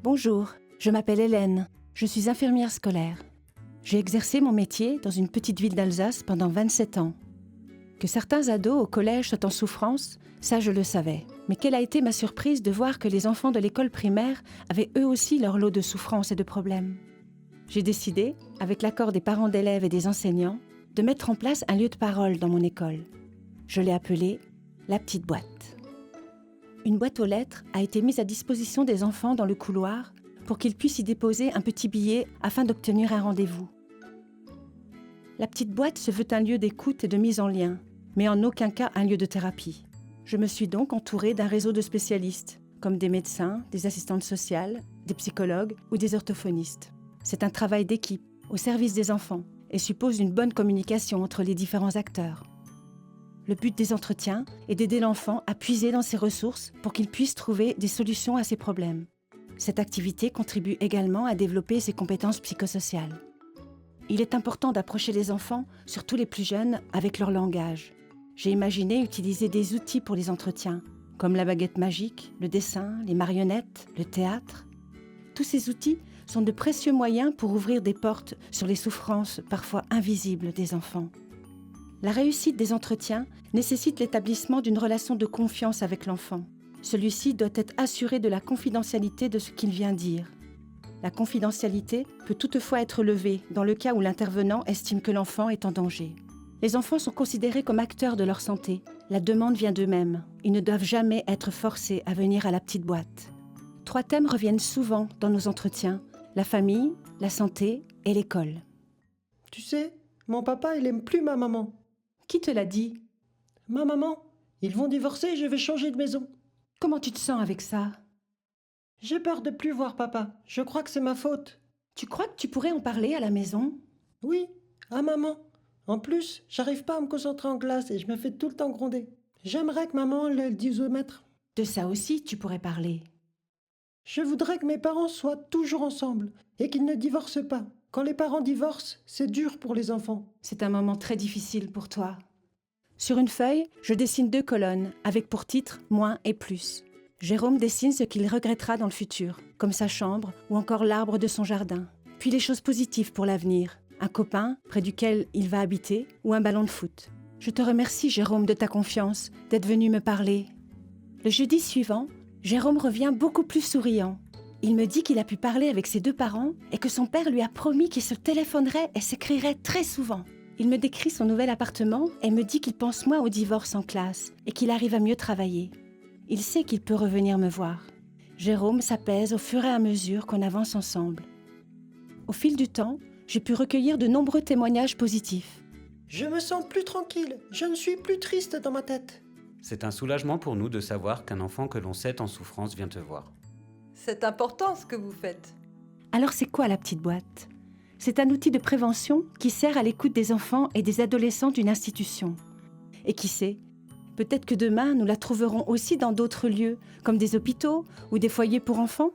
Bonjour, je m'appelle Hélène, je suis infirmière scolaire. J'ai exercé mon métier dans une petite ville d'Alsace pendant 27 ans. Que certains ados au collège soient en souffrance, ça je le savais. Mais quelle a été ma surprise de voir que les enfants de l'école primaire avaient eux aussi leur lot de souffrances et de problèmes. J'ai décidé, avec l'accord des parents d'élèves et des enseignants, de mettre en place un lieu de parole dans mon école. Je l'ai appelé « La petite boîte ». Une boîte aux lettres a été mise à disposition des enfants dans le couloir pour qu'ils puissent y déposer un petit billet afin d'obtenir un rendez-vous. La petite boîte se veut un lieu d'écoute et de mise en lien, mais en aucun cas un lieu de thérapie. Je me suis donc entourée d'un réseau de spécialistes, comme des médecins, des assistantes sociales, des psychologues ou des orthophonistes. C'est un travail d'équipe, au service des enfants, et suppose une bonne communication entre les différents acteurs. Le but des entretiens est d'aider l'enfant à puiser dans ses ressources pour qu'il puisse trouver des solutions à ses problèmes. Cette activité contribue également à développer ses compétences psychosociales. Il est important d'approcher les enfants, surtout les plus jeunes, avec leur langage. J'ai imaginé utiliser des outils pour les entretiens, comme la baguette magique, le dessin, les marionnettes, le théâtre. Tous ces outils sont de précieux moyens pour ouvrir des portes sur les souffrances parfois invisibles des enfants. La réussite des entretiens nécessite l'établissement d'une relation de confiance avec l'enfant. Celui-ci doit être assuré de la confidentialité de ce qu'il vient dire. La confidentialité peut toutefois être levée dans le cas où l'intervenant estime que l'enfant est en danger. Les enfants sont considérés comme acteurs de leur santé. La demande vient d'eux-mêmes. Ils ne doivent jamais être forcés à venir à la petite boîte. 3 thèmes reviennent souvent dans nos entretiens: la famille, la santé et l'école. Tu sais, mon papa, il aime plus ma maman. Qui te l'a dit? Ma maman, ils vont divorcer et je vais changer de maison. Comment tu te sens avec ça? J'ai peur de plus voir papa. Je crois que c'est ma faute. Tu crois que tu pourrais en parler à la maison? Oui, à maman. En plus, j'arrive pas à me concentrer en classe et je me fais tout le temps gronder. J'aimerais que maman le dise au maître. De ça aussi, tu pourrais parler. Je voudrais que mes parents soient toujours ensemble et qu'ils ne divorcent pas. Quand les parents divorcent, c'est dur pour les enfants. C'est un moment très difficile pour toi. Sur une feuille, je dessine 2 colonnes, avec pour titre « Moins et plus ». Jérôme dessine ce qu'il regrettera dans le futur, comme sa chambre ou encore l'arbre de son jardin. Puis les choses positives pour l'avenir, un copain près duquel il va habiter ou un ballon de foot. Je te remercie, Jérôme, de ta confiance, d'être venu me parler. Le jeudi suivant, Jérôme revient beaucoup plus souriant. Il me dit qu'il a pu parler avec ses 2 parents et que son père lui a promis qu'il se téléphonerait et s'écrirait très souvent. Il me décrit son nouvel appartement et me dit qu'il pense moins au divorce en classe et qu'il arrive à mieux travailler. Il sait qu'il peut revenir me voir. Jérôme s'apaise au fur et à mesure qu'on avance ensemble. Au fil du temps, j'ai pu recueillir de nombreux témoignages positifs. Je me sens plus tranquille. Je ne suis plus triste dans ma tête. C'est un soulagement pour nous de savoir qu'un enfant que l'on sait en souffrance vient te voir. C'est important ce que vous faites. Alors c'est quoi la petite boîte? C'est un outil de prévention qui sert à l'écoute des enfants et des adolescents d'une institution. Et qui sait, peut-être que demain nous la trouverons aussi dans d'autres lieux, comme des hôpitaux ou des foyers pour enfants.